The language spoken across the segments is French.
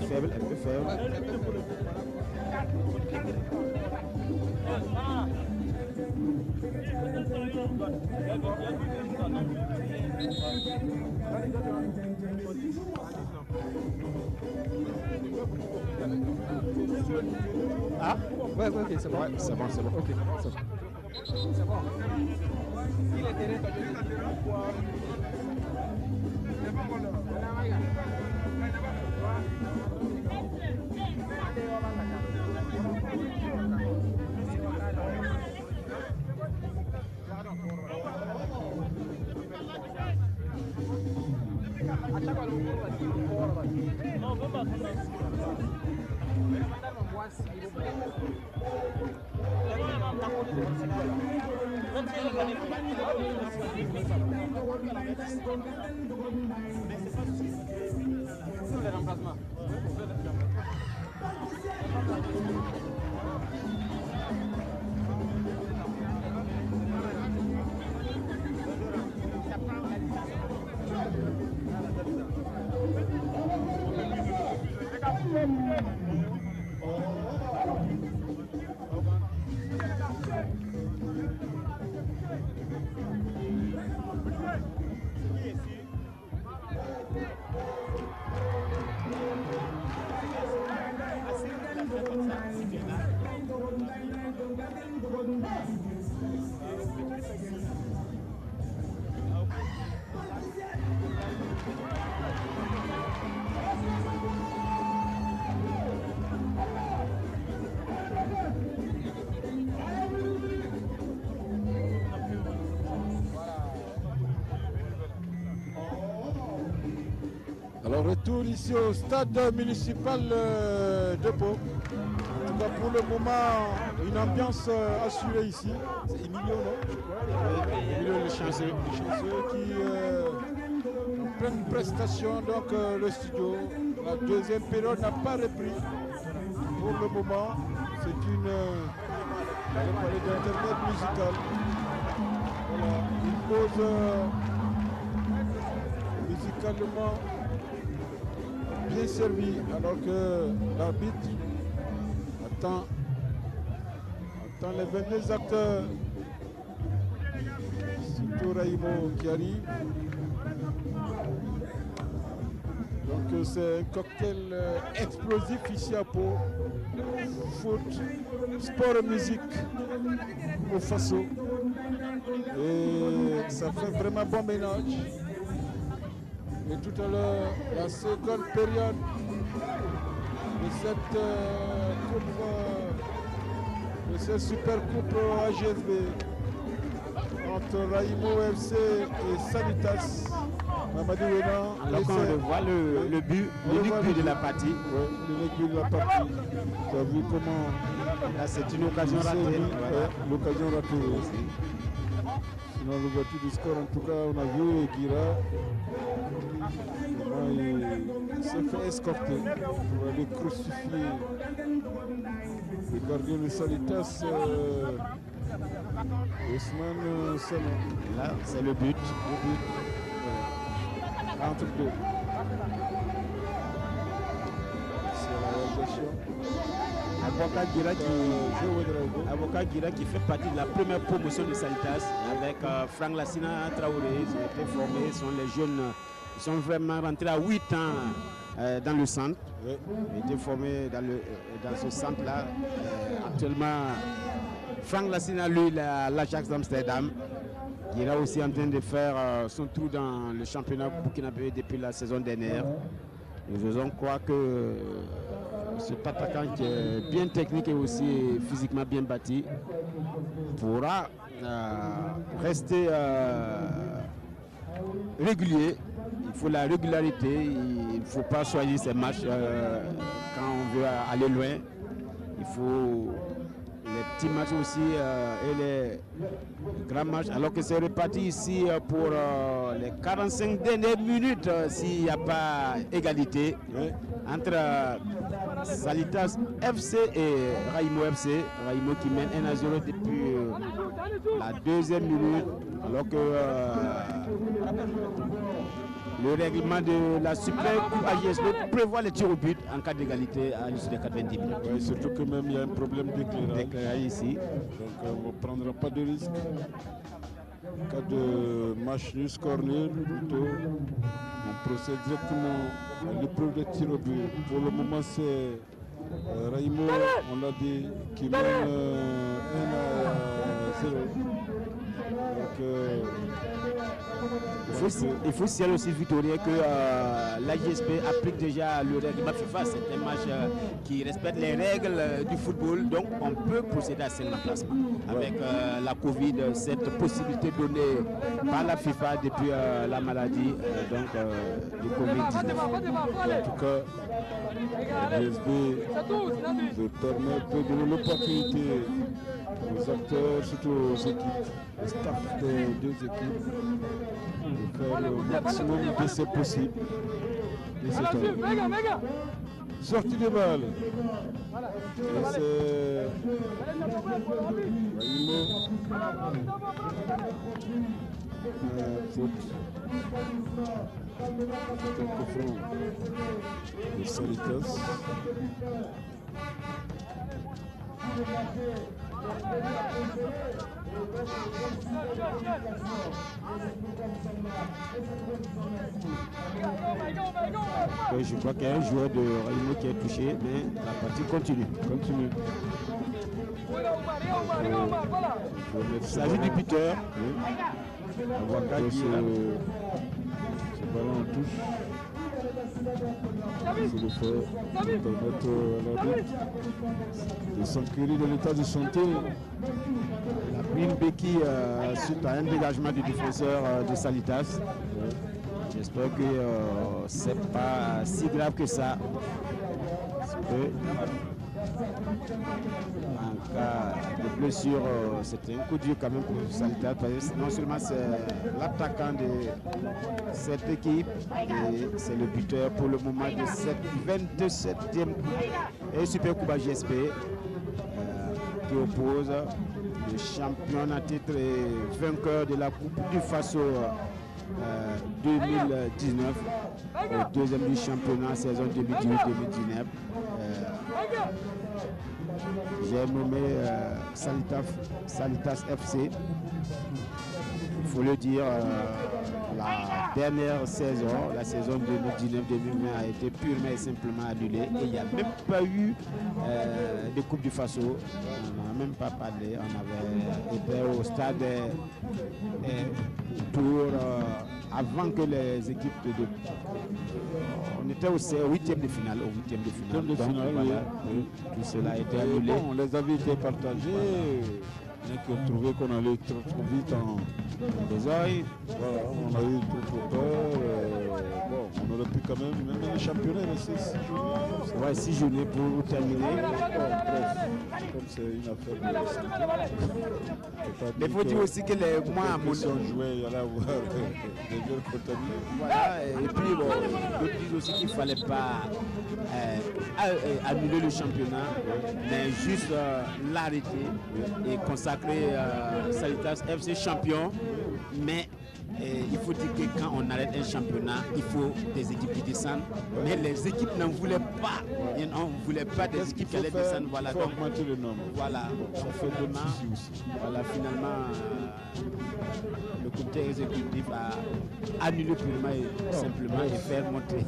faible, un peu faible. Ah ouais, ok, c'est bon. Ouais, c'est bon, c'est bon. Ok, c'est bon. C'est bon. Il est derrière toi. Alors retour ici au stade municipal de Pau. En tout cas pour le moment, une ambiance assurée ici. C'est Emilio, non? Emilio le chanceux. Qui en pleine prestation, donc le studio. La deuxième période n'a pas repris. Pour le moment, c'est une d'internet musical. Voilà, une pause musicalement bien servi, alors que l'arbitre attend les 22 acteurs. Surtout Raimo qui arrive. Donc c'est un cocktail explosif ici à Pau. Foot, sport et musique au Faso. Et ça fait vraiment bon ménage. Et tout à l'heure, la seconde période de cette cette super coupe AGSB entre Raimo FC et Sanitas. Mamadou Wena. Alors quand on voit le but, l'unique but de la partie. Oui, l'unique but de la partie. Tu as vu comment. Là, c'est une occasion ratée. Voilà. L'occasion ratée aussi. Sinon, l'ouverture du score, en tout cas, on a vu Guira. Il s'est fait escorter pour aller crucifier le gardien de Sanitas, Ousmane Sano. Là, c'est le but. Entre deux. C'est la réalisation. Avocat Guira qui fait partie de la première promotion de Sanitas avec Franck Lassina Traoré. Ils ont été formés, sont les jeunes, ils sont vraiment rentrés à 8 ans dans le centre. Oui. Ils ont été formés dans ce centre-là. Actuellement, Franck Lassina, lui, l'Ajax d'Amsterdam. Il est aussi en train de faire son tour dans le championnat burkinabé depuis la saison dernière. Nous faisons croire que cet attaquant qui est bien technique et aussi physiquement bien bâti pourra rester régulier. Il faut la régularité, il ne faut pas choisir ses matchs quand on veut aller loin. Il faut les petits matchs aussi et les grands matchs, alors que c'est reparti ici pour les 45 dernières minutes s'il n'y a pas égalité entre Sanitas FC et Raimo FC. Raimo qui mène 1-0 depuis la deuxième minute, alors que le règlement de la Super Coupe AJSP prévoit les tirs au but en cas d'égalité à l'issue des 90 minutes. Ouais, surtout que même il y a un problème d'éclairage Ici. Donc on ne prendra pas de risque. En cas de match nul, corner, plutôt, on procède directement à l'épreuve de tir au but. Pour le moment, c'est Raimo, on l'a dit, qui mène 1 à 0. Donc, il faut signaler aussi, Victorien, que l'AJSP applique déjà le règlement FIFA. C'est un match qui respecte les règles du football. Donc, on peut procéder à ce remplacement. Avec la Covid, cette possibilité donnée par la FIFA depuis la maladie du Covid-19. en tout cas, l'AJSP peut donner l'opportunité aux acteurs, surtout aux équipes, au staff des deux équipes, de faire le maximum d'essais possible. Sortie de balle. Et c'est faute. C'est un coup franc de Salitas. Je crois qu'il y a un joueur de Raimo qui est touché, mais la partie continue. Il s'agit du buteur. Ce ballon en touche. C'est le fait de permettre à l'arbitre de s'enquérir de l'état de santé. Il a pris une béquille suite à un dégagement du défenseur de Salitas. J'espère que c'est pas si grave que ça. En cas de blessure, c'était un coup dur quand même pour Salitas. Non seulement c'est l'attaquant de cette équipe, et c'est le buteur pour le moment de cette 27e et Super Coupe AJSP qui oppose le champion en titre et vainqueur de la Coupe du Faso 2019 au deuxième du championnat saison 2018-2019. J'ai nommé Salitas FC. Il faut le dire, la dernière saison, la saison 2019-2020 a été purement et simplement annulée et il n'y a même pas eu de Coupe du Faso. On n'en a même pas parlé. On avait été au stade tour avant que les équipes on était au 8e de finale. Donc, voilà, tout cela a été annulé. Bon, les avis étaient partagés. Il y en a qui ont trouvé qu'on allait trop vite en besogne. Voilà, on a eu trop peur. Bon, on aurait pu quand même les championnats rester 6 journées. Ouais, 6 journées pour terminer. Bref, comme c'est une affaire de santé. Mais il faut dire aussi que les mois à sont joués, il y allait avoir des joueurs contaminés. Voilà, et puis bon, d'autres disent aussi qu'il ne fallait pas annuler le championnat, mais juste l'arrêter et consacrer Salitas FC champion. Mais il faut dire que quand on arrête un championnat, il faut des équipes qui descendent. Mais les équipes n'en voulaient pas. On ne voulait pas des équipes qui allaient descendre. Voilà, il faut augmenter le nombre. Voilà, ça fait d'autres soucis aussi. Voilà, finalement, le comité exécutif a annulé purement et simplement et faire monter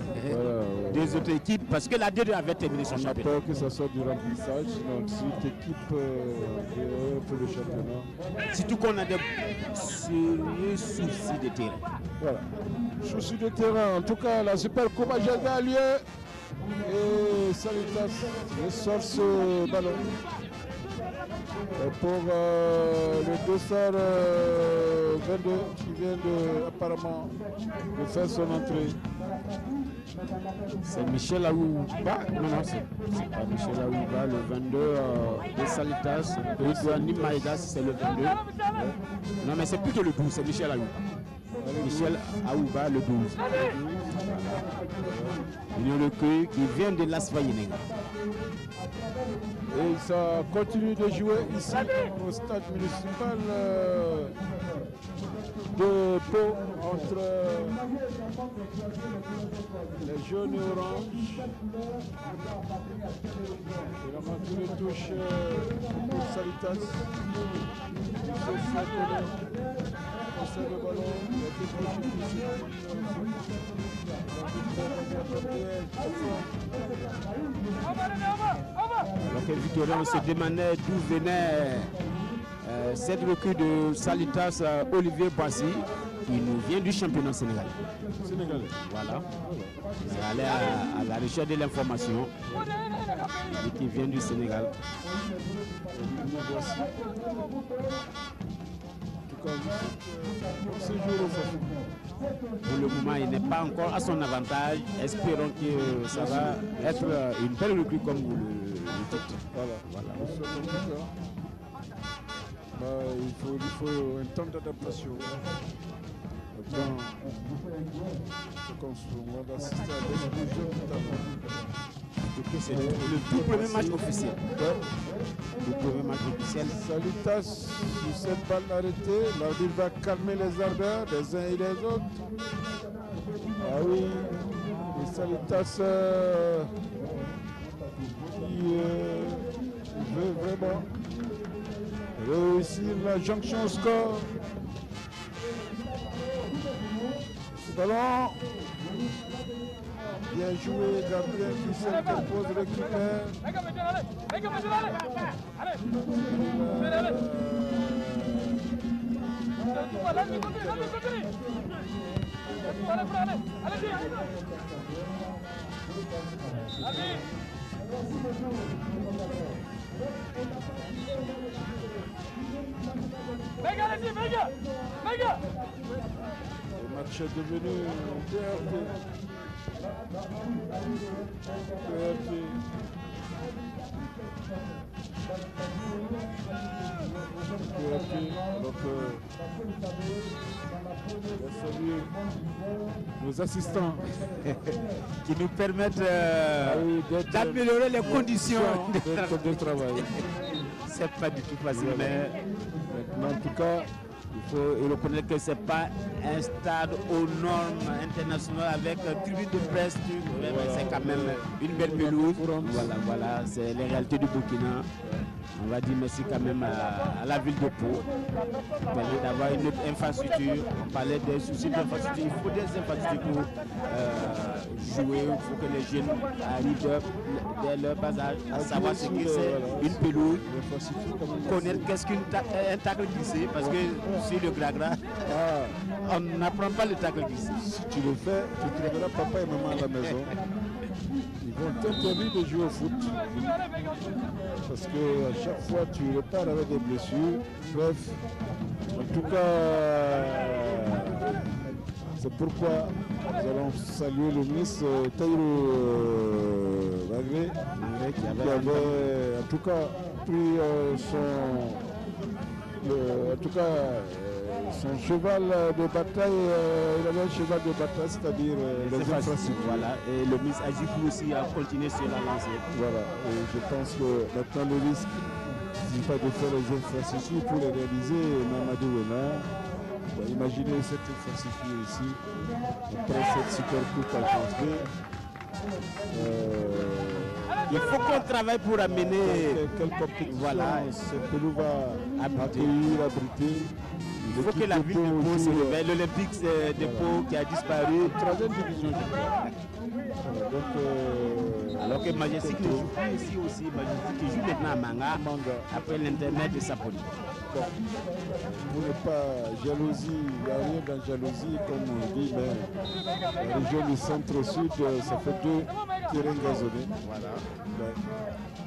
des autres équipes parce que la D2 avait terminé son championnat. On a peur que ça soit du remplissage, donc si l'équipe pour le championnat. Surtout qu'on a des sérieux soucis de terrain. Voilà, soucis de terrain. En tout cas, la Super Coupe AJSP a lieu et Salitas ressort ce ballon. Pour le dossard 22 qui vient apparemment de faire son entrée. C'est Michel Aouba. Non, c'est pas Michel Aouba, le 22 de Salitas. Edouani Maïdas, c'est le 22. Non, mais c'est plutôt le 12, c'est Michel Aouba. Michel Aouba, le 12. Il y a le queue qui vient de l'Asfaïneng. Et ça continue de jouer ici au stade municipal de Pau entre les jaunes et oranges. Et la main de touche pour Salitas. Le ballon, il a été touché ici. Alors que Victorien se demandait d'où venait cette recrue de Salitas Olivier Boissy, qui nous vient du championnat sénégalais. Voilà. C'est allé à la recherche de l'information et qui vient du Sénégal. Pour le moment, il n'est pas encore à son avantage. Espérons que ça va être une belle recrue comme vous le dites. Voilà. Il faut un temps d'adaptation. On va assister à l'explosion tout à l'heure. C'est le tout premier match officiel. Le premier match officiel. Salitas sur cette balle arrêtée. L'arbitre va calmer les ardeurs des uns et des autres. Ah oui, et Salitas qui veut vraiment réussir la jonction au score. Ce ballon, bien joué, gardien qui s'impose, récupère. Le match est devenu PRT. Donc, on va saluer nos assistants qui nous permettent d'améliorer les conditions de travail. C'est pas du tout facile, mais maintenant, en tout cas, il faut reconnaître que ce n'est pas un stade aux normes internationales avec tribune de presse, mais c'est quand même une belle pelouse. Voilà, c'est les réalités du Burkina. On va dire merci quand même à la ville de Pau qui permet d'avoir une autre infrastructure. On parlait des soucis d'infrastructure. Il faut des infrastructures pour jouer. Il faut que les jeunes arrivent dès leur bas âge à savoir ce que c'est une pelouse, connaître qu'est-ce qu'un tacle glissé, parce que sur le Gragra, on n'apprend pas le tacle glissé. Si tu le fais, tu trouveras papa et maman à la maison. Ils vont t'interdire de jouer au foot. Parce que à chaque fois tu repars avec des blessures. Bref, en tout cas, c'est pourquoi nous allons saluer le ministre Taïro Bagré qui avait en tout cas pris son cheval de bataille, il avait un cheval de bataille, c'est-à-dire les infrastructures. Voilà, et le ministre Adjibou aussi a continué sur la lancée. Voilà, et je pense que maintenant le risque, c'est pas de faire les infrastructures pour les réaliser. Mamadou Wena, imaginez cette infrastructure ici, après cette super coupe à construire. Il faut qu'on travaille pour amener quelle compétition, voilà, ce que nous va accueillir, abriter. Il faut que la ville de Pau se réveille. L'Olympique de Pau qui a disparu. 3e division. Donc, alors que Majestic ne joue plus ici aussi. Majestic qui joue maintenant à Manga. Après l'internet de Sapoli. Bon, pour ne pas jalousie, il n'y a rien dans jalousie, comme on dit, mais la région du centre-sud, ça fait 2 terrains gazonnés. Voilà. Ben,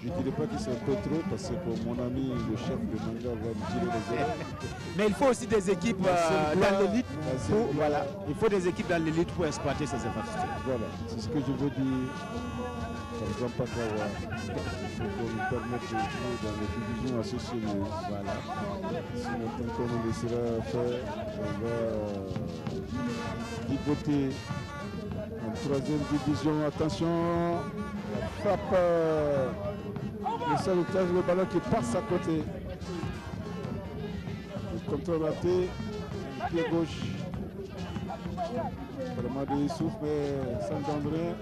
je ne dirais pas que c'est un peu trop, parce que pour mon ami, le chef de Manga va me tirer les oreilles. Mais il faut aussi des équipes dans l'élite. Voilà. Il faut des équipes dans l'élite pour exploiter ces infrastructures. Voilà, c'est ce que je veux dire. Par exemple, il faut qu'on nous permette de jouer dans les divisions associées. Voilà. Sinon, tant qu'on nous laissera faire, on va pivoter en 3e division. Attention, la frappe Le Salitas, le ballon qui passe à côté. Le contrôle raté. Pied gauche. Vraiment des souffles, mais ça ne donne rien.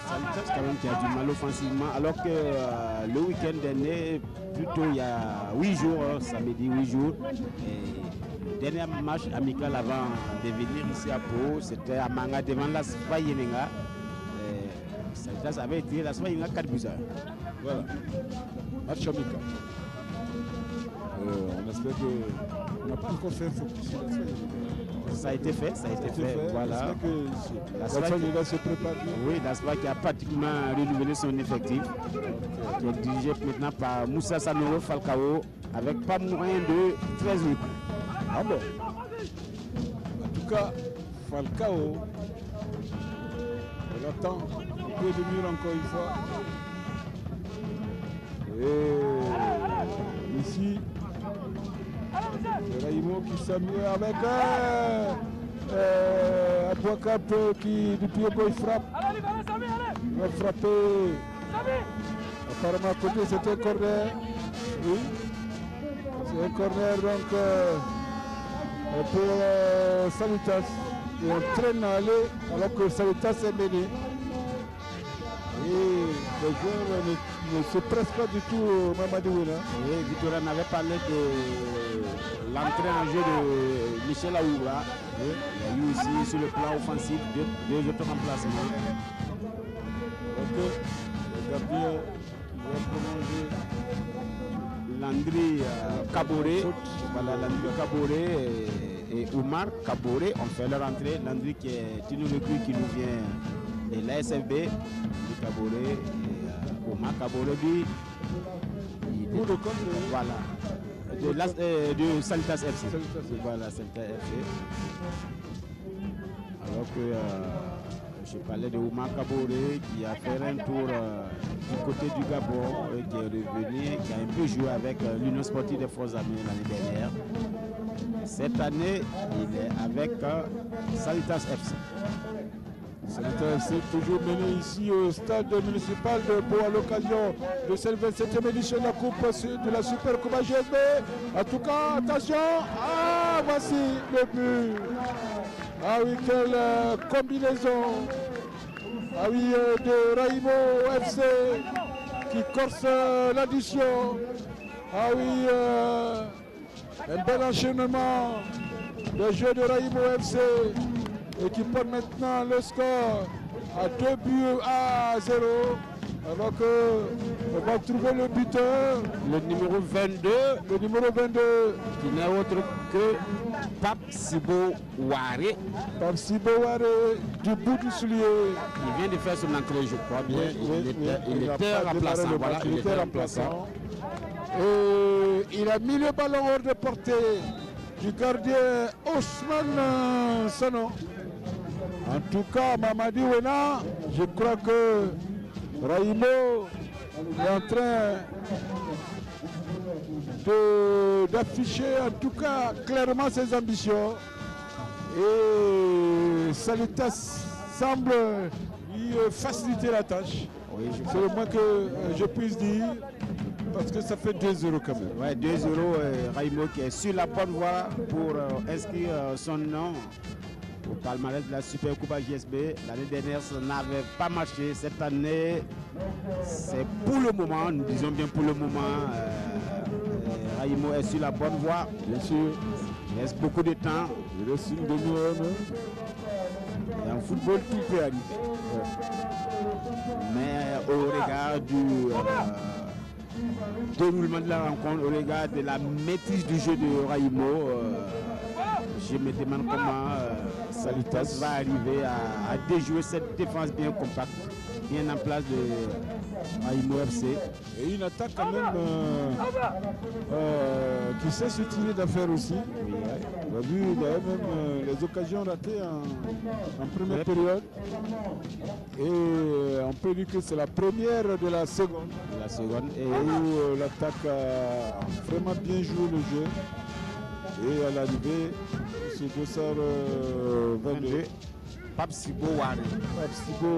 Salitas quand même qui a du mal offensivement, alors que le week-end dernier, plutôt il y a 8 jours, samedi 8 jours, et le dernier match amical avant de venir ici à Pau, c'était à Manga devant la Spa Yenenga. Salitas avait été la Spa Yenenga 4 buts. Voilà. Match amical. On espère qu'on n'a pas encore fait un focus sur la Spa Yenenga. Ça a été fait, voilà. La Spa Yenenga se prépare bien. Oui, la Spa qui a pratiquement renouvelé son effectif, qui est dirigé maintenant par Moussa Sanoro Falcao, avec pas moins de 13 buts. Ah bon. En tout cas, Falcao, on attend un peu de mur encore une fois. Et ici, Raimo qui s'amuse avec Abouakap qui du pied gauche frappe. Il va frapper. Apparemment à côté c'était un corner. Oui. C'est un corner donc pour Salitas. Et on traîne à aller alors que Salitas est mené. Et les joueurs ne se pressent pas du tout Mamadou Wena. Oui, Victoria n'avait parlé de l'entrée en jeu de Michel Aoura. Oui. Il y a eu aussi sur le plan offensif deux autres remplacements. Ok, le gardien qui va prolonger. Landry Kaboré, voilà, Landry Kaboré et Oumar Kaboré ont fait leur entrée. Landry qui est une recrue qui nous vient de l'ASFB, Landry Kaboré et Oumar Kaboré, lui, Pour le compte de Salitas FC. Voilà, Salitas FC. Alors que je parlais de Oumar Kaboré qui a fait un tour du côté du Gabon et qui est revenu, qui a un peu joué avec l'Union sportive des Forces armées l'année dernière. Cette année, il est avec Salitas FC. Salitas FC toujours mené ici au stade municipal de Pau à l'occasion de cette 27e édition de la Coupe de la Super Coupe GSB. En tout cas, attention, voici le but. Ah oui, quelle combinaison. Ah oui, de Raimo FC qui corse l'addition. Ah oui, un bel enchaînement de jeu de Raimo FC et qui porte maintenant le score à 2 buts à 0. Alors qu'on va trouver le buteur. Le numéro 22. Le numéro 22. Qui n'est autre que Pape Sibo Ouare. Pape Sibo Ouare du bout du soulier. Il vient de faire son entrée, je crois bien. Il était remplaçant. Voilà, il était remplaçant. Et il a mis le ballon hors de portée du gardien Ousmane Sano. En tout cas, Mamadi Wena, je crois que Raimo est en train d'afficher en tout cas clairement ses ambitions. Et Salitas semble lui faciliter la tâche. Oui, c'est le moins que je puisse dire. Parce que ça fait 2-0 quand même. Ouais, 2-0, Raimo qui est sur la bonne voie pour inscrire son nom au palmarès de la Super Coupe GSB. L'année dernière, ça n'avait pas marché. Cette année, c'est pour le moment, nous disons bien pour le moment, Raimo est sur la bonne voie. Bien sûr. Il reste beaucoup de temps. Il reste une demi-heure. Et en football, tout peut arriver. Mais au regard du déroulement de la rencontre, au regard de la maîtrise du jeu de Raimo, je me demande comment Salitas va arriver à déjouer cette défense bien compacte, bien en place de Raimo FC. Et une attaque quand même qui sait se tirer d'affaire aussi. Oui, on a vu d'ailleurs même les occasions ratées en première période. Et on peut dire que c'est la première de la seconde. Et où l'attaque a vraiment bien joué le jeu. Et à l'arrivée, ce dossard 22. Pape Sibo Ouare. Pape Sibo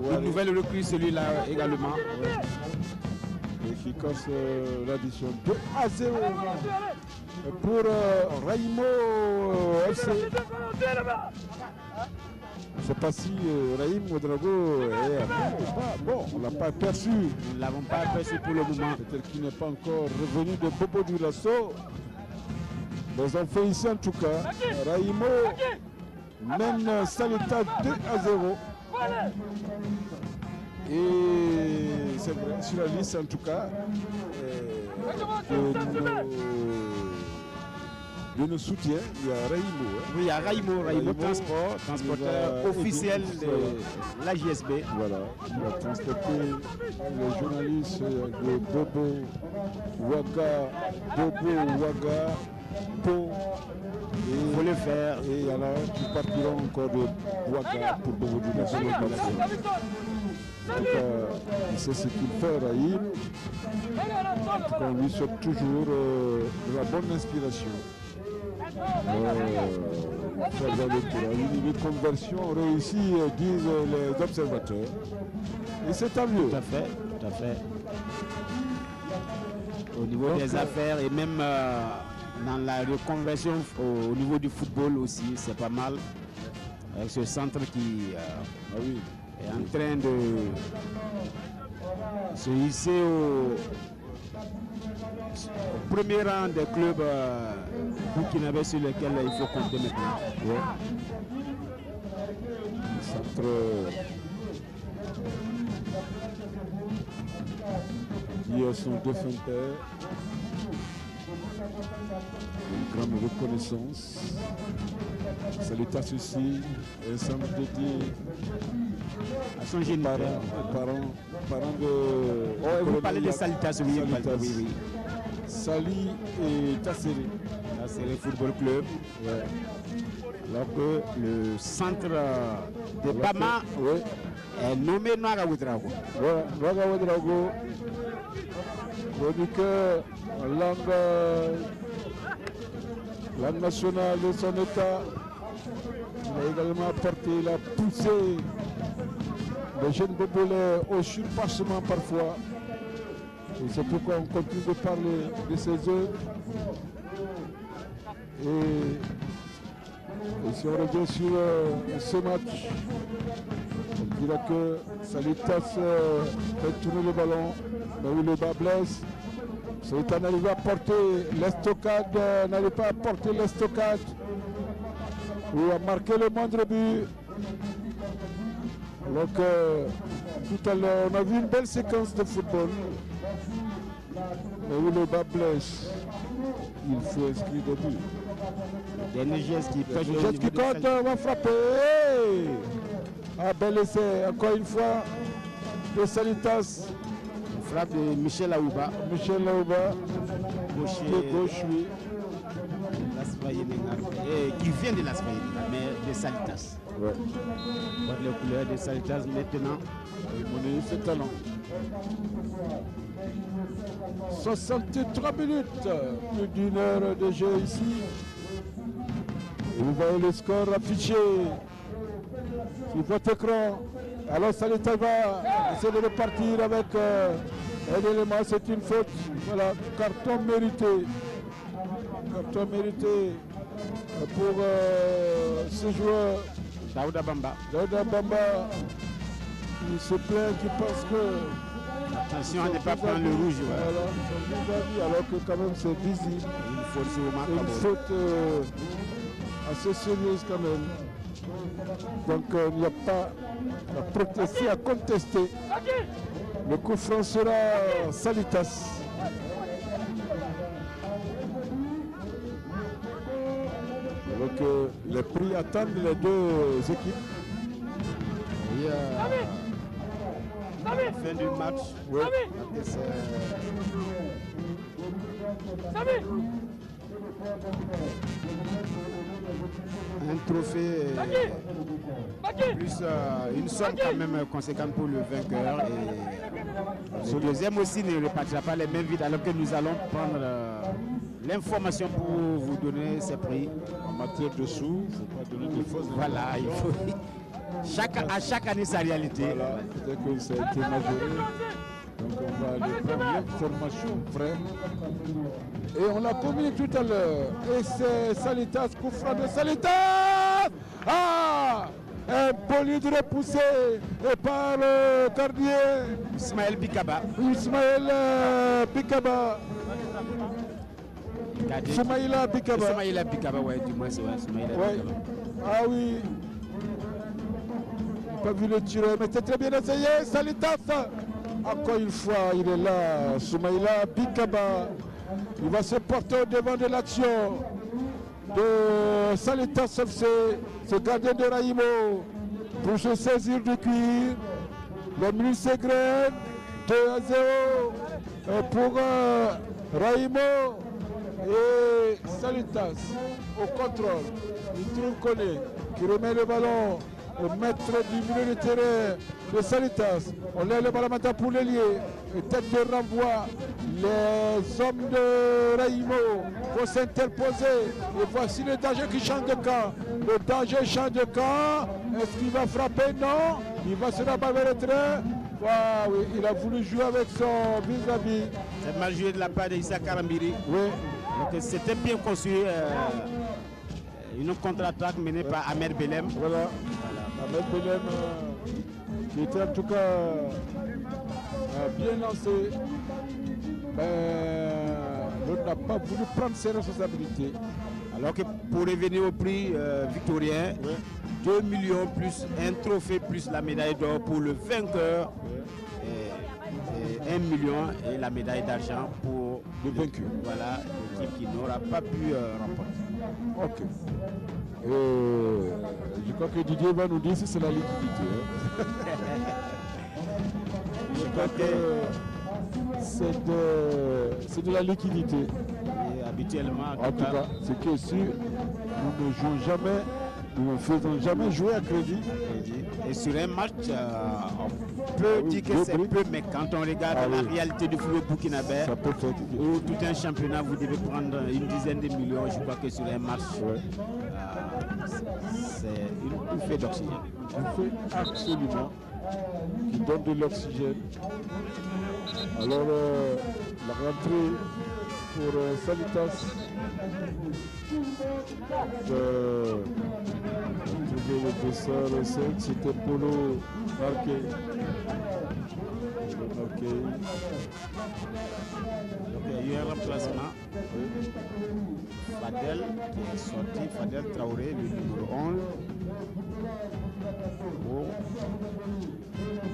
Ouare. Une nouvelle recrue, celui-là également. Ouais. et qui casse l'addition. 2-0 pour Raimo FC. Je ne sais pas si Raïm Ouedraogo est bon, on ne l'a pas aperçu. Nous ne l'avons pas aperçu pour le moment. Peut-être qu'il n'est pas encore revenu de Bobo du Lasso. Mais on fait ici en tout cas. Raïmo mène Salita 2-0. Et c'est vrai, sur la liste en tout cas, de nos soutiens, il y a Raïmo. Oui, il y a Raïmo transporteur officiel de la JSB. Voilà, il a transporté les journalistes de Bobo, Ouaga, Pau. Il faut le faire. Et il y en a qui partiront encore de Ouaga pour Bobo du Lasso. Donc, c'est ce qu'il fait, Raïm. On lui souhaite toujours de la bonne inspiration. Une conversion réussie, disent les observateurs. Et c'est tant mieux. Tout à fait. Au niveau des affaires et même dans la reconversion au niveau du football aussi, c'est pas mal. Avec ce centre qui est en train de se hisser au premier rang des clubs burkinabés sur lesquels il faut compter maintenant. Ouais. Le centre qui a son défunt père. Une grande reconnaissance. Salutations aussi, un centre dédié à son géniteur. Parents de. Oh, vous parlez de Salitas, oui. Sali et Tasséré. Tasséré Football Club. Ouais. Alors que le centre de Bama est nommé Noaga Ouedraogo. Voilà, Noaga Ouedraogo. Chroniqueur en langue nationale de son état. Il a également apporté la poussée des jeunes bobolais au surpassement parfois. Et c'est pourquoi on continue de parler de ses œuvres. Et si on revient sur ce match, on dira que Salitas fait tourner le ballon, mais où le bas blesse. Salitas n'arrive pas à porter l'estocade, n'arrive pas à porter l'estocade, ou à marquer le moindre but. Alors que tout à l'heure, on a vu une belle séquence de football. Mais où le bas blesse, il faut inscrire des buts. Dernier geste qui compte, on va frapper. Ah, bel essai, encore une fois, de Salitas. On frappe de Michel Aouba. Gauche, oui. Qui vient de l'Asfaï, mais de Salitas. Ouais. Pour les couleurs de Salitas maintenant. Il monnaie ses talents. 63 minutes, plus d'une heure de jeu ici. Et vous voyez le score affiché sur votre écran. Alors Salitas va essayer de repartir avec un élément, c'est une faute. Voilà, carton mérité. Carton mérité pour ce joueur. Daouda Bamba. Il se plaint, qui pense que... Attention à ne pas prendre le rouge. Voilà, alors que quand même c'est visible. Une faute assez sérieuse quand même. Donc il n'y a pas à protester, à contester. Le coup franc sera Salitas. Alors que les prix attendent les deux équipes. Fin du match. Oui. Un trophée plus une somme quand même conséquente pour le vainqueur. Et le deuxième aussi ne repartira pas les mains vides alors que nous allons prendre l'information pour vous donner ces prix. En matière de sous, il ne faut pas donner de fausses. Voilà, il faut à chaque année sa réalité. Voilà, peut-être que ça a été majoré. Donc on va aller prendre l'information vraie. Et on l'a commis tout à l'heure. Et c'est Salitas, coup franc de Salitas. Ah, un bolide repoussé et par le gardien Ismaël Bikaba. Ismaël Bikaba. Soumaïla Bikaba. Soumaïla Bikaba, ouais, du moins, c'est vrai. Soumaïla Bikaba. Ah oui. Pas vu le tir, mais c'est très bien essayé. Salitas. Encore une fois, il est là. Soumaïla Bikaba. Il va se porter au devant de l'action de Salitas FC, ce gardien de Raïmo, pour se saisir du cuir. Le minute s'égrène. 2-0 pour Raïmo. Et Salitas au contrôle. Il trouve Koné qui remet le ballon au maître du milieu de terrain de Salitas. On lève le ballon maintenant pour l'ailier. Et tête de renvoi. Les hommes de Raïmo vont s'interposer. Et voici le danger qui change de camp. Le danger change de camp. Est-ce qu'il va frapper? Non. Il va se rabattre vers le train. Wow, oui, il a voulu jouer avec son vis-à-vis. C'est mal joué de la part d'Issa Karambiri. Oui. Donc c'était bien construit. Une contre-attaque menée par Ahmed Belem. Voilà. Ahmed Belem qui était en tout cas bien lancé. L'autre n'a pas voulu prendre ses responsabilités. Alors que pour revenir au prix victorien, 2 millions plus un trophée plus la médaille d'or pour le vainqueur, et 1 million et la médaille d'argent pour le vaincu. Voilà, l'équipe qui n'aura pas pu remporter. Ok. Je crois que Didier va nous dire si c'est la liquidité. Hein. Je crois que c'est de la liquidité. Et habituellement, en tout cas, ce qui est sûr, nous ne jouons jamais, nous ne faisons jamais jouer à crédit. Et sur un match, on peut dire que c'est peu, mais quand on regarde la réalité du football burkinabé, où tout un championnat, vous devez prendre une dizaine de millions, je crois que sur un match, c'est une bouffée d'oxygène. Une bouffée absolument qui donne de l'oxygène. Alors, la rentrée pour Salitas. Trouver le dessert au 5, c'était Polo marqué. Donc il y a eu un remplacement. Fadel qui est sorti, Fadel Traoré, le numéro 11.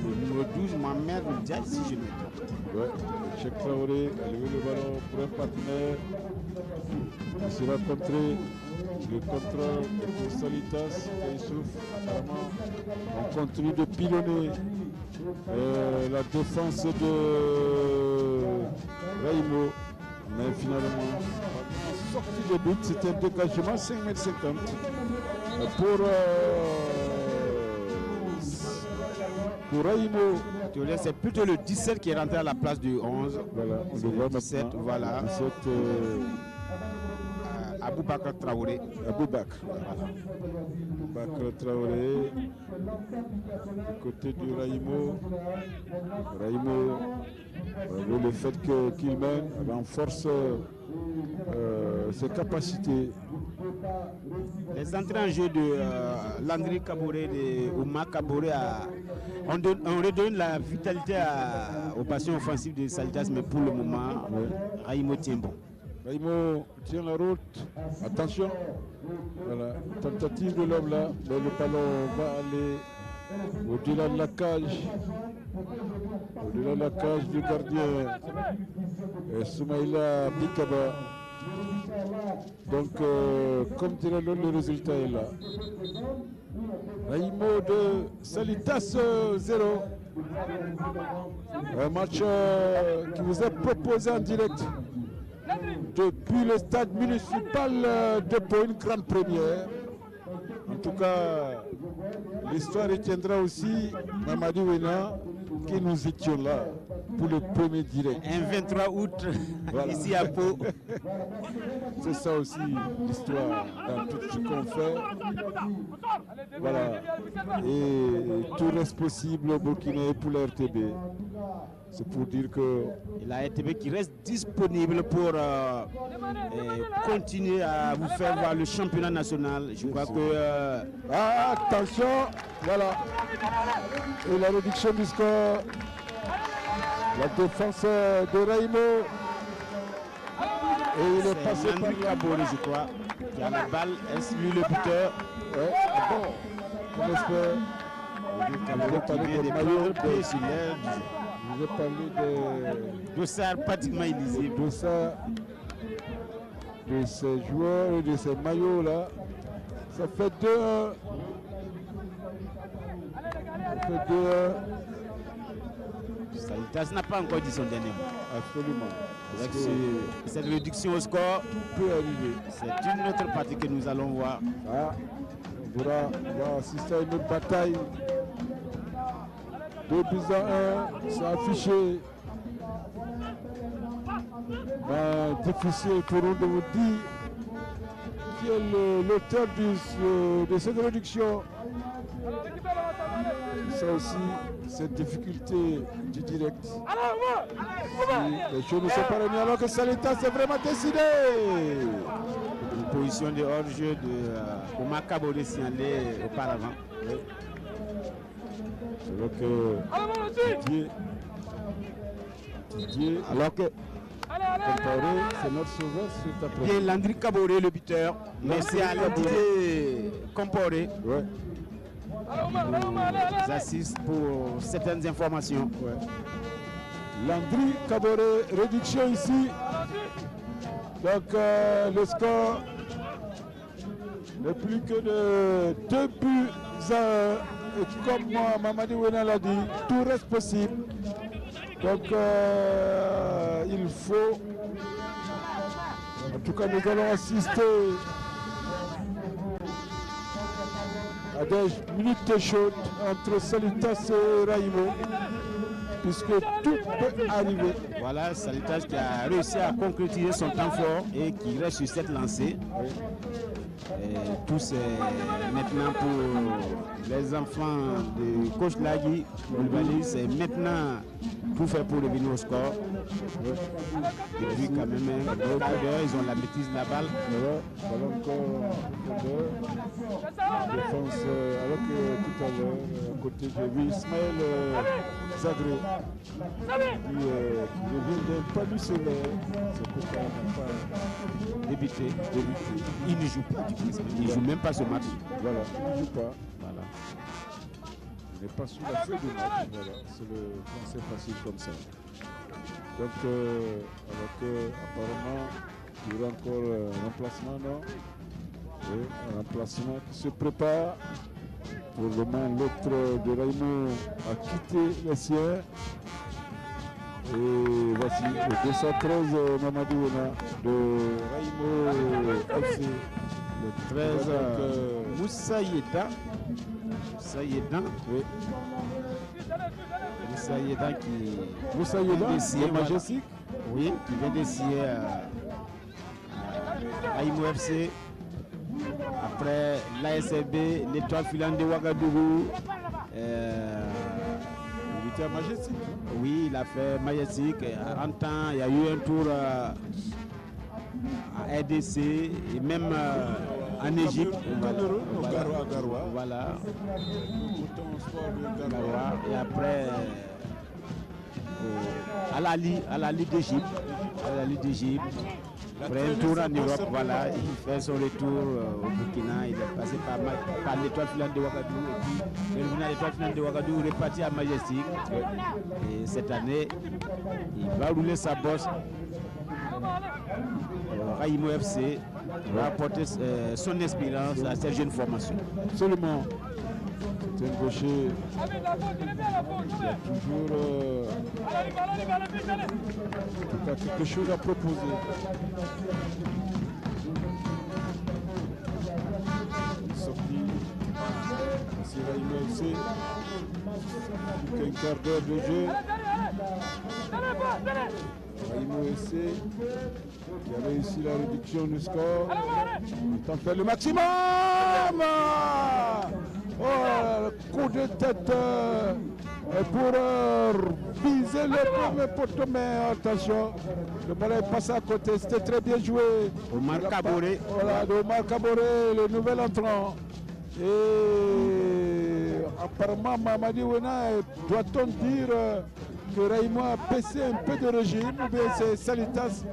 Pour le numéro 12, Mohamed Diaz, si je me trompe. Ouais, Cheikh Traoré a levé le ballon pour un partenaire. Il sera contré. Le contrôle pour Salitas et Youssouf. Apparemment, on continue de pilonner la défense de Raïmo. Mais finalement, en sortie de but, c'était un dégagement 5,50 m pour Raïmo. C'est plutôt le 17 qui est rentré à la place du 11. Voilà, on le voit 17, maintenant. voilà. 17, Aboubakar Traoré. Aboubakar Traoré. Côté du Raïmo. Raïmo, le fait qu'il mène renforce ses capacités. Les entrées en jeu de Landry Kaboré et Oumar Kaboré on redonne la vitalité aux passions offensives de Salitas, mais pour le moment, Raïmo tient bon. Raïmo tient la route. Attention. Voilà. Tentative de l'homme là. Mais le ballon va aller au-delà de la cage. Au-delà de la cage du gardien. Soumaïla Bikaba. Donc, comme dirait l'autre, le résultat est là. Raïmo de Salitas 0. Un match qui vous est proposé en direct depuis le stade municipal de Pau, une grande première. En tout cas, l'histoire retiendra aussi Mamadi Wena, que nous étions là. pour le premier direct. Un 23 août, Voilà. ici à Pau. C'est ça aussi l'histoire dans tout ce qu'on fait. Voilà. Et tout reste possible au Burkina pour la RTB. C'est pour dire que Et la RTB qui reste disponible pour continuer à vous faire voir le championnat national. Je crois que attention, voilà. Et la réduction du score. La défense de Raimo. Et il est passé c'est par Landry Kabore, je crois, qui a la balle. Est-ce lui le buteur? Ouais, bon, on espère. Kabore qui vient des maillots pieds sur l'air. Je vais parler Dossard pratiquement illisible. de ça, de ces joueurs et de ces maillots là. Ça fait 2-1. Ça fait 2-1. Salitas n'a pas encore dit son dernier mot. Absolument. Avec Parce que cette réduction au score, peut arriver. c'est une autre partie que nous allons voir. Ah, on va assister à une autre bataille. 2 buts à 1, c'est affiché. Mais difficile pour nous de vous dire qui est l'auteur de cette réduction. Ça aussi, cette difficulté du direct. Si les choses ne sont pas réunies alors que Salitas est vraiment décidé. Une position de hors-jeu de Omar Kabore signalée auparavant. Oui. C'est vrai que Didier, alors que Comparé, c'est notre sauveur sur ta Bien Landry Kabore le buteur, mais c'est à l'entité Comparé. Ouais. Ils assistent pour certaines informations. Ouais. Landry Kabore, réduction ici. Donc le score n'est plus que de 2 buts à 1. Et comme Mamadi Wena l'a dit, tout reste possible. Donc il faut, en tout cas nous allons assister à des minutes chaudes entre Salitas et Raimo, puisque tout peut arriver. Voilà, Salitas qui a réussi à concrétiser son temps fort et qui reste sur cette lancée. Oui. Et tout c'est maintenant pour les enfants de coach Lagui, c'est maintenant tout faire pour revenir au score. Depuis quand même un gros quart d'heure, ils ont la maîtrise de la balle. Voilà encore défense alors que tout à l'heure, à côté de lui, Ismaël Zagré, qui revient d'un pas du soleil. C'est pourquoi il n'a pas Débuté. Il ne joue pas du tout. Il ne joue même pas ce match. Voilà, il ne joue pas. Voilà. Il n'est pas sous la feuille de match. Voilà, c'est le français facile comme ça. Donc, alors que apparemment, il y aura encore un remplacement, non? Oui, un remplacement qui se prépare. Pour le moment, l'autre de Raimo a quitté les siens. Et voici le 213 Mamadou Wena de Raimo FC. Le 13, Moussa Yeda. Moussa Yeda. Oui. Moussa Yeda qui. Moussa Yeda, le le Majestic. Oui, qui vient d'essayer Raimo FC. Après l'ASB, l'étoile filante de Ouagadougou. Il était à Majestic. Oui, il a fait Majestic. En temps, il y a eu un tour à RDC et même en Égypte. Voilà. Et après, à la Ligue d'Égypte. Après un tour en Europe, voilà, il fait son retour au Burkina, il est passé par l'étoile filante de Ouagadougou et puis il est revenu à l'étoile filante de Ouagadougou, reparti à Majestic. Et cette année, il va rouler sa bosse. Raimo FC va apporter son expérience à cette jeune formation. Absolument. C'est un gaucher qui a toujours quelque chose à proposer. Une sortie, c'est Raimo FC, plus qu'un quart d'heure de jeu. Raimo FC qui a réussi la réduction du score. Il tente de faire le maximum. Oh, le coup de tête pour viser le premier poteau, mais attention, le ballon est passé à côté, c'était très bien joué. Omar Kaboré. Voilà, de Omar Kaboré, le nouvel entrant. Et apparemment, Mamadi Wena, doit-on dire que Raimo a baissé un peu de régime, ou bien c'est Salitas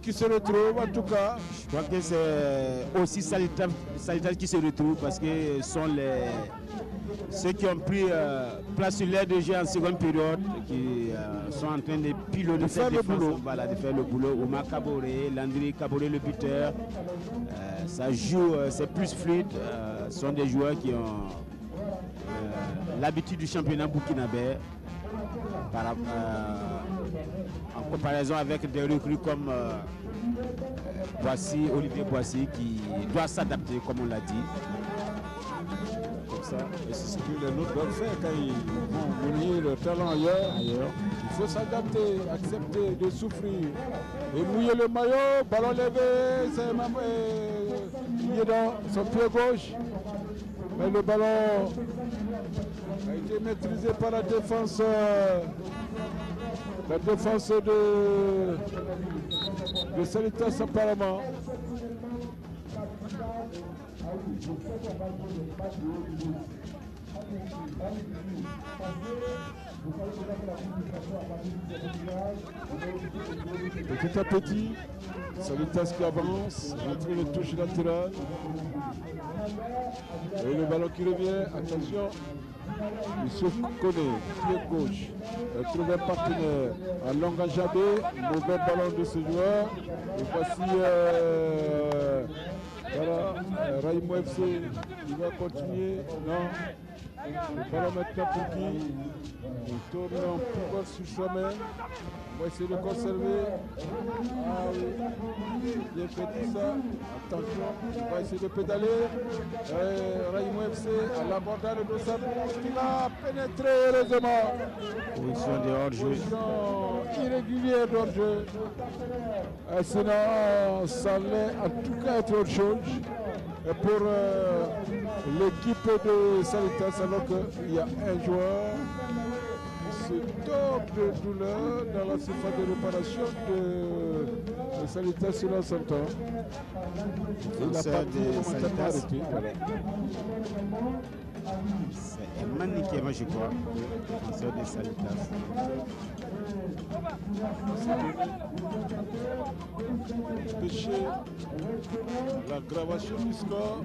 qui se retrouve en tout cas? Je crois que c'est aussi Salitas qui se retrouve parce que ce sont ceux qui ont pris place sur l'air de jeu en seconde période, qui sont en train de piloter cette défense, voilà, de faire le boulot. Omar Kaboré, Landry Kaboré, le buteur, ça joue, c'est plus fluide. Ce sont des joueurs qui ont l'habitude du championnat burkinabé en comparaison avec des recrues comme Olivier Boissy, qui doit s'adapter, comme on l'a dit. Comme ça, et c'est ce que les autres doivent faire quand ils vont mouiller le talent ailleurs. Il faut s'adapter, accepter de souffrir et mouiller le maillot, ballon levé, c'est même il est dans son pied gauche. Mais le ballon a été maîtrisé par la défense de Salitas apparemment. Petit à petit, Salitas qui avance, entre les touches latérales. Et le ballon qui revient, attention, il se connaît, pied gauche, trouve un partenaire à longue enjambée, mauvais ballon de ce joueur. Et voici voilà, Raimo FC, il va continuer, non. Le ballon maintenant pour qui? Il tourne en pivot sur soi-même. On va essayer de conserver. Ah oui, bien fait tout ça. Attention, on va essayer de pédaler. Raimo FC à l'abordage de sa qui va pénétrer heureusement. Position de hors-jeu. Position irrégulière d'hors-jeu. Sinon, ça allait en tout cas être autre chose. Pour l'équipe de Salitas, alors qu'il y a un joueur qui se tombe de douleur dans la surface de réparation de Salitas sur l'ascendant. Il a pas momentanément arrêté. Voilà. C'est un Manikéma, je crois, le défenseur de Salitas. Pêcher l'aggravation du score.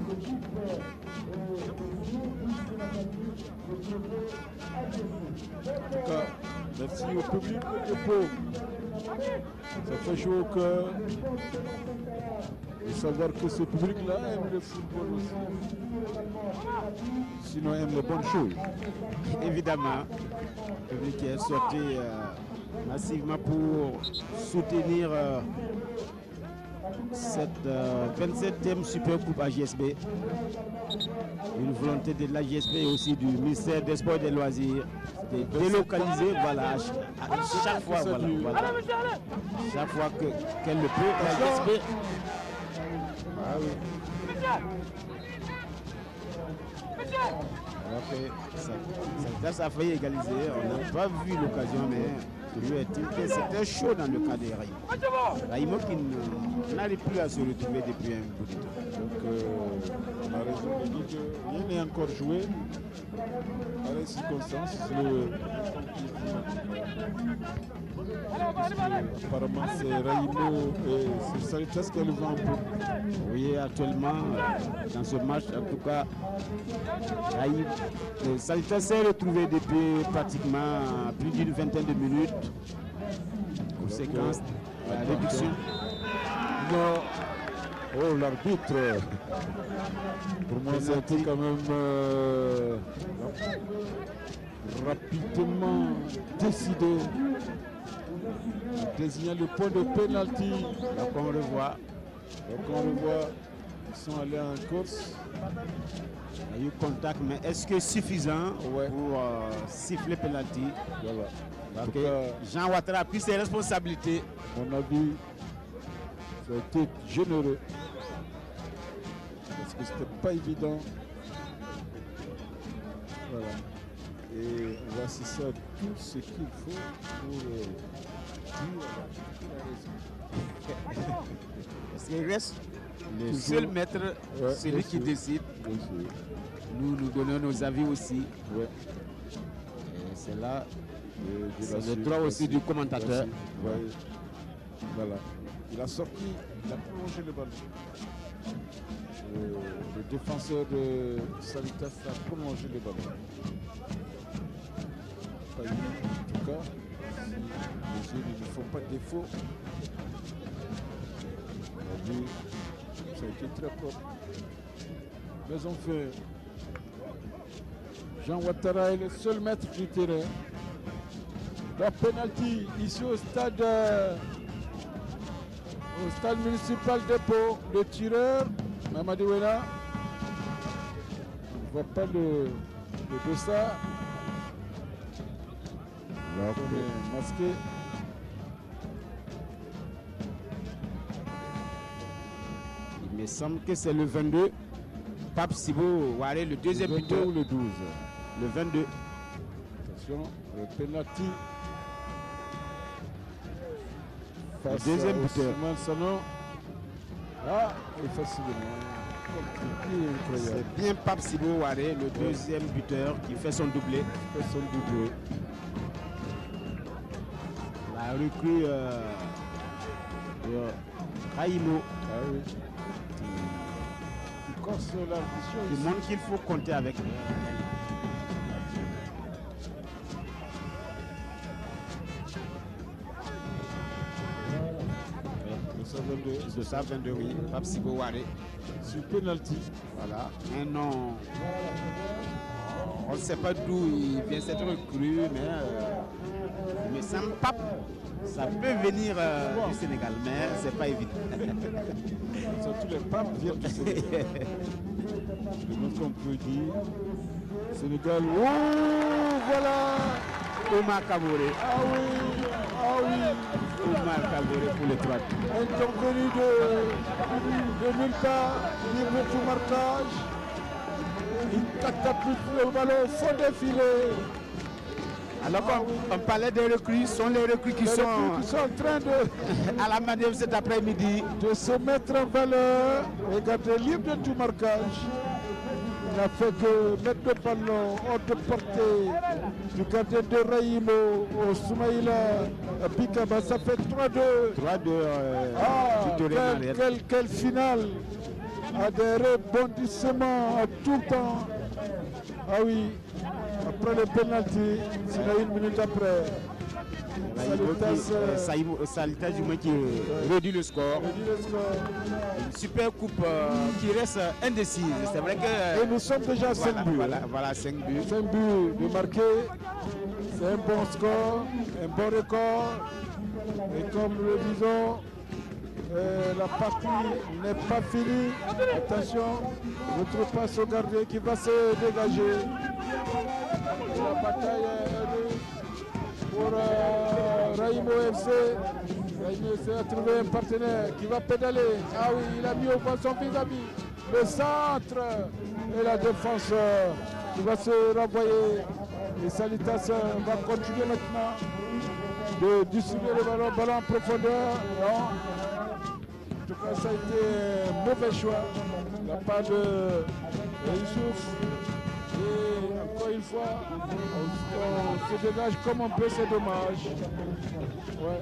En tout cas, merci au public de Pau. Ça fait chaud au cœur de savoir que ce public-là aime le football aussi. Sinon, aime les bonnes choses. Évidemment, le public qui est sorti massivement pour soutenir cette 27e Super Coupe AJSB. Une volonté de l'AJSB et aussi du ministère des Sports et des Loisirs de délocaliser, voilà, à chaque fois, voilà. Chaque fois qu'elle le peut, l'AJSB. Ah oui. Alors que ça a failli égaliser, on n'a pas vu l'occasion, mais toujours est-il que c'était chaud dans le cas de Raimo. Raimo qui n'arrive plus à se retrouver depuis un bout de temps. Donc on a raison de dire que rien n'est encore joué à la circonstance. Apparemment c'est Raimo et c'est Salitas qui a le vent un peu. Oui, actuellement, dans ce match, en tout cas, Salitas s'est retrouvé depuis pratiquement plus d'une vingtaine de minutes. Conséquence de la réduction. Non. Oh, l'arbitre. Pour moi, c'était quand même rapidement décidé. Désignant le point de pénalty. Donc on revoit. Donc on revoit Ils sont allés en course. Il y a eu contact, mais est-ce que suffisant Ouais. pour siffler penalty? Voilà. En tout Ok. cas, Jean Ouattara a pris ses responsabilités. à mon avis, ça a été généreux. Parce que c'était pas évident. Voilà. Et on va assister à tout ce qu'il faut pour dire à la raison. Parce qu'il reste le Toujours. seul maître, Ouais, celui bien qui sûr. décide. Bien sûr. Nous donnons nos avis aussi. Ouais. Et c'est là, Et de c'est la le suite, droit la aussi suite, du commentateur. la suite. Ouais. Voilà. Il a sorti, il a prolongé le ballon. Le défenseur de Salitas a prolongé le ballon. Pas eu, en tout cas, si les jeunes ne font pas de défaut, on a vu, ça a été très propre. Mais enfin, Jean Ouattara est le seul maître du terrain. La penalty ici au stade municipal de Pau, le tireur, Mamadi Wela. On ne voit pas le dossard. Là, on est masqué. Il me semble que c'est le 22. Pape Sibo Waré, le deuxième Le 22 buteur. ou le 12. Le 22. Attention, le penalty. Le deuxième buteur. Ousmane Sano. Ah, et facilement. Compliqué, incroyable. C'est bien Pape Sibo Waré, le deuxième buteur, qui fait son doublé. Personne doublé. La recrue Raïmo, Ah oui. Qui corse la vision qui ici. montre qu'il faut compter avec. De ça 22, oui. Pape Sibo Waré. Sur penalty. Voilà. Un nom. On ne sait pas d'où il vient cette recrue, mais il me semble pas. Ça peut venir du Sénégal, mais c'est pas évident. Tous les papes viennent du Sénégal. Donc on peut dire Sénégal. Oh, voilà. Omar Kaboré. Ah oui. Ah oui. Omar Kaboré pour les 3. Un temps venu de nulle part, libre de tout marquage. Il catapulte le ballon au fond des filets. Alors qu'on parlait des recrues, ce sont les recrues qui Les sont recrues qui sont en train à la manœuvre cet après-midi. de se mettre en valeur. Regardez, libre de tout marquage. Il n'a fait que mettre le ballon hors de portée du gardien de Raïmo au Soumaïla Bikaba. Ça fait 3-2. 3-2 Ah, du Toré Mariette. quelle finale à des rebondissements à tout temps. Ah oui, après le penalty, c'est là 1 minute après. Salitas du moins qui réduit le score. Une super coupe qui reste indécise. C'est vrai que Et nous sommes déjà à 5 buts. voilà 5 buts. 5 buts de marquer, c'est un bon score, un bon record. Et comme nous le disons, la partie n'est pas finie. Attention, notre passe au gardien qui va se dégager. Et la bataille est rude pour Raïmo FC. Raïmo FC a trouvé un partenaire qui va pédaler. Ah oui, il a mis au point son vis-à-vis. Le centre et la défense qui va se renvoyer. Et Salitas va continuer maintenant de distribuer le ballon en profondeur. Non. En tout cas, ça a été un mauvais choix de la part de Youssouf. Et encore une fois, on se dégage comme on peut, c'est dommage. Ouais.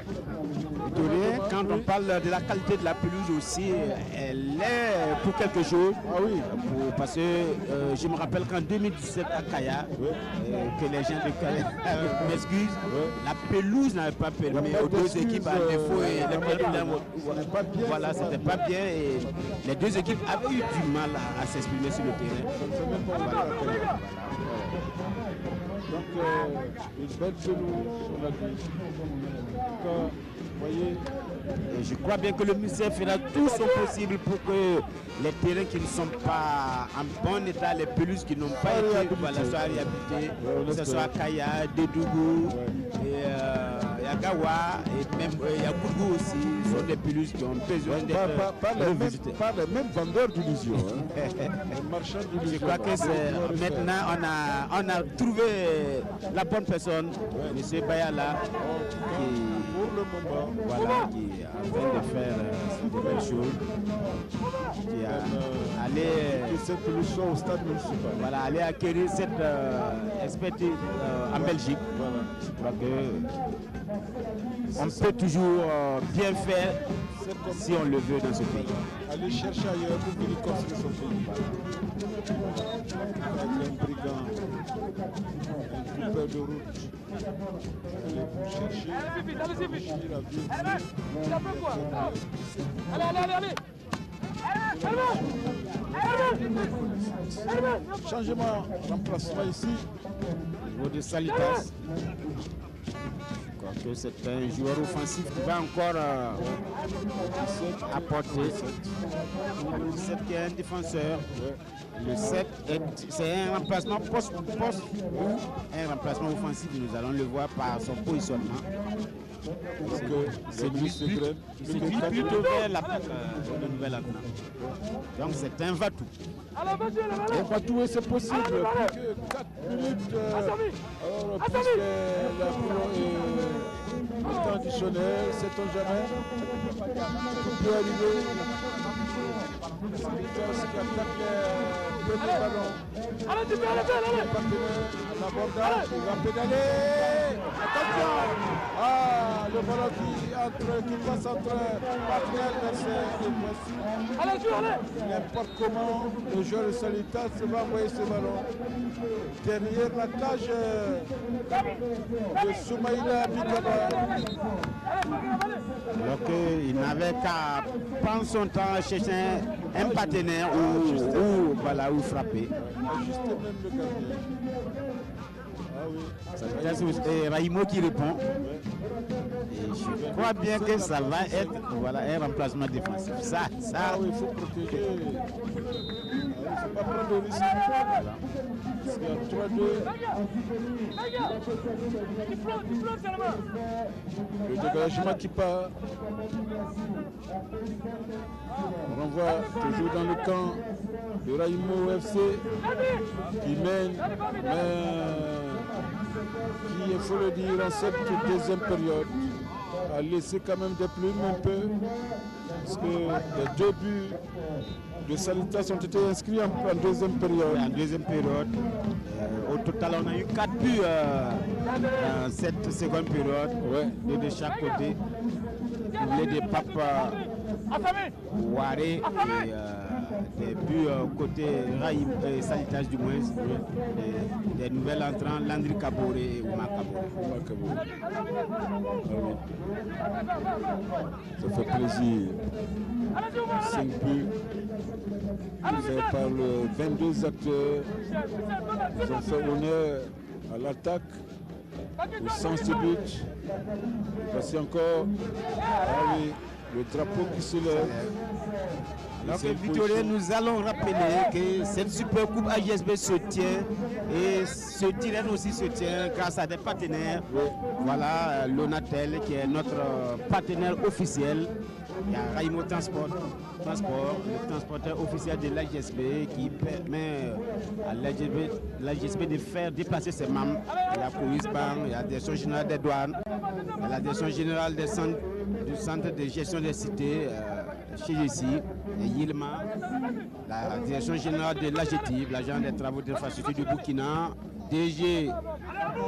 Toré, quand on parle de la qualité de la pelouse aussi, elle est pour quelque chose. Ah oui. Parce que je me rappelle qu'en 2017 à Kaya, que les gens de Kaya m'excusent, la pelouse n'avait pas permis aux deux équipes à défaut et les pelouses, voilà, c'était pas bien et les deux équipes avaient eu du mal à s'exprimer sur le terrain. Donc une belle pelouse, on l'a dit. Donc, vous voyez, Et je crois bien que le ministère fera tout son possible pour que les terrains qui ne sont pas en bon état, les pelouses qui n'ont pas été soient réhabilitées, que ce soit Kaya, Dédougou, Yagawa et même Yagougou aussi, sont des pelouses qui ont besoin d'être revisitées. Pas les mêmes vendeurs d'illusions. Les marchands d'illusions. Je crois que c'est maintenant on a trouvé la bonne personne, M. Bayala, qui est en train de faire de belles choses, qui a allé au stade municipal. Voilà, aller acquérir cette expertise en Belgique. Je crois que on peut toujours bien faire si on le veut dans ce pays. Aller chercher ailleurs pour venir construire son pays. Un brigand, un coupeur de route. Aller pour chercher. Changement, remplacement ici. Au niveau de Salitas. Je crois que c'est un joueur offensif qui va encore apporter. Le 17 qui est un défenseur. Le 7, c'est un remplacement poste ou un remplacement offensif. Nous allons le voir par son positionnement. C'est lui plutôt vers le nouvel entraîneur. Donc c'est un va-tout. Un va-tout, c'est possible. Plus que 4 minutes. Alors, puisque le temps additionnel, sait-on jamais. Tout peut arriver. Salitas qui attaque le premier ballon. Allez, tu peux aller. L'abordage, il va pédaler. Attention. Le ballon qui passe entre partenaire adversaire et voici. Allez. N'importe comment, le joueur de Salitas va envoyer ce ballon derrière la cage de Soumaïla Bikaba. Alors qu'il n'avait qu'à prendre son temps à chercher un partenaire ou frapper. Ajuster même le gardien. C'est Raimo qui répond. Et je crois bien que ça va être un remplacement défensif. Il faut protéger. Il ne faut pas prendre de risque. Parce qu'il y a 3-2. Le dégagement qui part. On renvoie toujours dans le camp de Raimo FC qui mène, qui, il faut le dire, en cette deuxième période, a laissé quand même des plumes un peu, parce que les 2 buts de Salitas ont été inscrits en deuxième période. En deuxième période, au total, on a eu 4 buts dans cette seconde période, 2 de chaque côté. Les de Papa Waré et des buts côté Raïm et Salitas du moins, des nouvelles entrants, Landry Kaboré et Oumar Kaboré. Ça fait plaisir. 5 buts. Ils parlent 22 acteurs. Ils ont fait honneur à l'attaque, au sens du but. Voici encore le drapeau qui se lève. Donc, Victorien, nous allons rappeler que cette Super Coupe AJSB se tient et ce tirage aussi se tient grâce à des partenaires. Voilà, Lonatel qui est notre partenaire officiel. Il y a Raimo Transport, le transporteur officiel de l'AJSB qui permet à l'AJSB de faire déplacer ses membres. Il y a Police Bank, il y a la direction générale des douanes, il y a la direction générale du centre de gestion des cités chez ici, et Yilma, la direction générale de l'AGTIB, l'agent des travaux d'infrastructure du Burkina, DG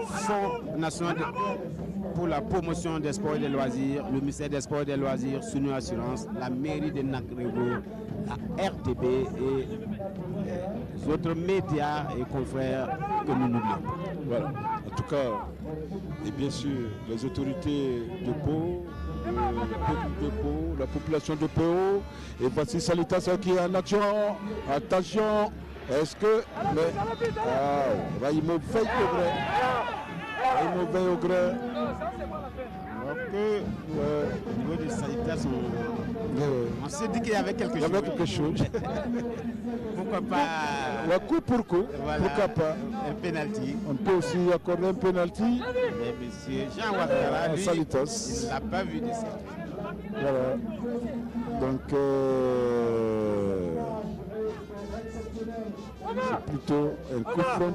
Fonds national pour la promotion des sports et des loisirs, le ministère des sports et des loisirs, Sunu Assurance, la mairie de Nakrego, la RTB et les autres médias et confrères que nous n'oublions pas. Voilà. En tout cas, et bien sûr, les autorités de Pau, le peuple de Pau, la population de Pau, et voici Salitas qui est en action. Attention, est-ce que Raimo veille au gré. Raimo veille au gré. Alors que au niveau des Salitas, on s'est dit qu'il y avait quelque chose. Il y avait quelque chose. Pourquoi pas Coup pour coup, voilà, pourquoi pas. un penalty. On peut aussi accorder un penalty. Mais monsieur Jean Ouattara, lui, Salitas. il n'a pas vu de ça. Voilà. Donc, c'est plutôt un coup franc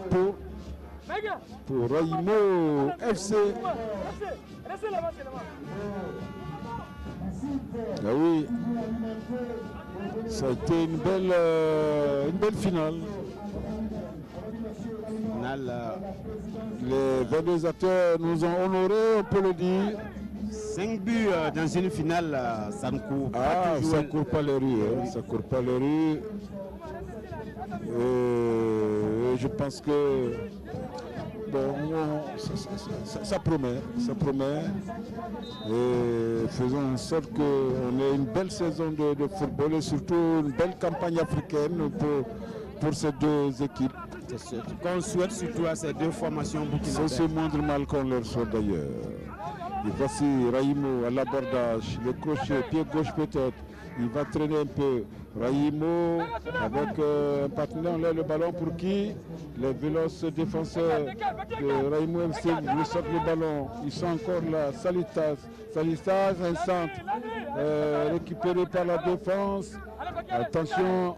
pour Raimo FC. Ah oui, ça a été une belle finale. Les 22 acteurs nous ont honorés, on peut le dire. 5 buts dans une finale, ça ne court pas toujours. Ça ne court pas les rues. Hein. Ça court pas les rues. Et je pense que bon, ça promet. Et faisons en sorte qu'on ait une belle saison de football et surtout une belle campagne africaine pour ces deux équipes. C'est ce qu'on souhaite surtout à ces deux formations burkinabées. C'est ce moindre mal qu'on leur souhaite d'ailleurs. Et voici Raimo à l'abordage, le crochet, pied gauche peut-être. Il va traîner un peu. Raimo avec un partenaire, on lève le ballon pour qui les véloces défenseurs de Raimo MC lui sortent le ballon. Ils sont encore là. Salitas, un centre récupéré par la défense. Attention,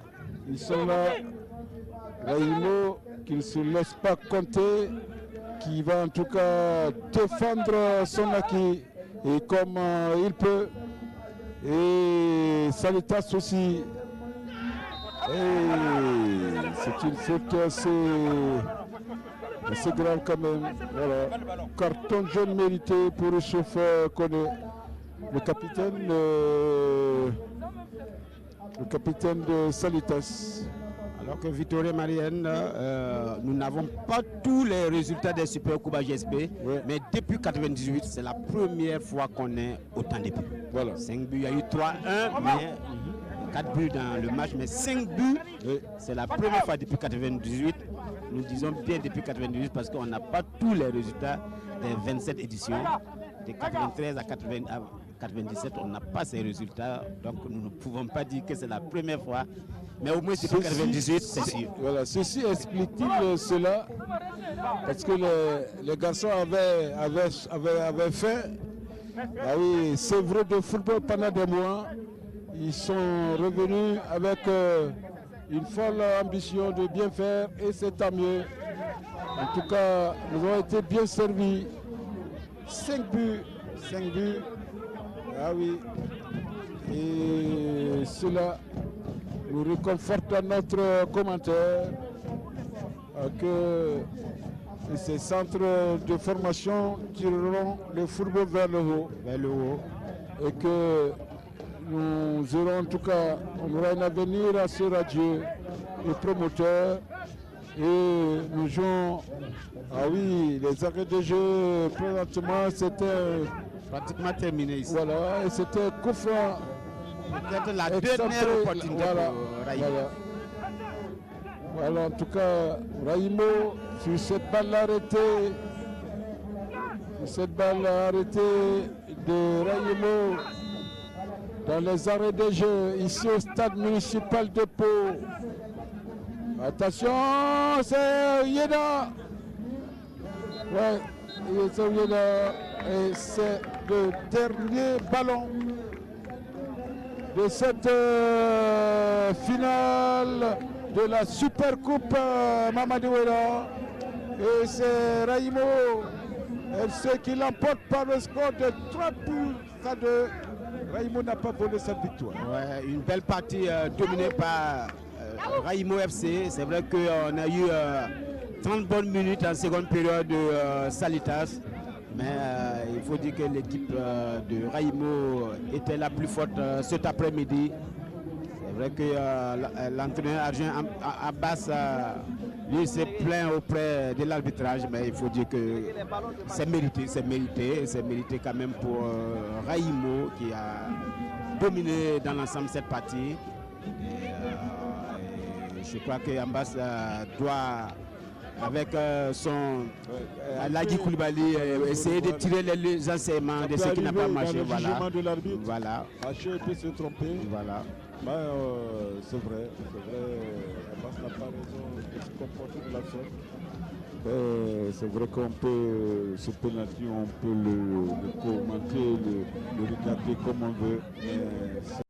ils sont là. Raimo qui ne se laisse pas compter, qui va en tout cas défendre son acquis et comme il peut. Et Salitas aussi. C'est une faute assez grave quand même. Voilà. Carton jaune mérité pour le chauffeur Koné. Le capitaine de Salitas. Alors que Vittorio Marienne, nous n'avons pas tous les résultats des Super Coupe GSP, mais depuis 1998, c'est la première fois qu'on est autant de buts. Voilà. 5 buts, il y a eu 3-1, mais 4 buts dans le match, mais 5 buts, c'est la première fois depuis 1998. Nous disons bien depuis 1998 parce qu'on n'a pas tous les résultats des 27 éditions. De 93 à 97, on n'a pas ces résultats, donc nous ne pouvons pas dire que c'est la première fois. Mais au moins depuis 1998, c'est sûr. Voilà, ceci explique-t-il cela? Parce que les garçons avaient fait c'est vrai de football pendant des mois. Ils sont revenus avec une folle ambition de bien faire et c'est tant mieux. En tout cas, nous avons été bien servis. 5 buts. Ah oui. Et cela nous réconforte à notre commentaire que ces centres de formation tireront le football vers le haut. Et que nous aurons en tout cas, on aura un avenir assez radieux et promoteur. Et nous jouons, les arrêts de jeu présentement c'était pratiquement terminé ici. Voilà, et c'était coup franc. Peut-être la dernière opportunité pour Raimo. Voilà, en tout cas, Raimo, sur cette balle arrêtée, de Raimo, dans les arrêts de jeu, ici au stade municipal de Pau. Attention, c'est Yeda. C'est Yeda. Et c'est le dernier ballon de cette finale de la Super Coupe Mamadi Ouera. Et c'est Raimo FC qui l'emporte par le score de 3 buts à 2. Raimo n'a pas volé cette victoire. Ouais, une belle partie dominée par Raimo FC. C'est vrai qu'on a eu 30 bonnes minutes en seconde période de Salitas. Mais il faut dire que l'équipe de Raimo était la plus forte cet après-midi. C'est vrai que l'entraîneur argent Abbas lui s'est plaint auprès de l'arbitrage, mais il faut dire que c'est mérité quand même pour Raimo qui a dominé dans l'ensemble cette partie. Et je crois que Abbas doit avec son Ladi Koulibaly, essayer de tirer les enseignements de ce qui n'a pas marché. Voilà. Voilà. Haché peut se tromper. Voilà. C'est vrai. Abbas n'a pas raison de se comporter de la sorte. C'est vrai qu'on peut, ce penalty, on peut le commenter, le regarder comme on veut.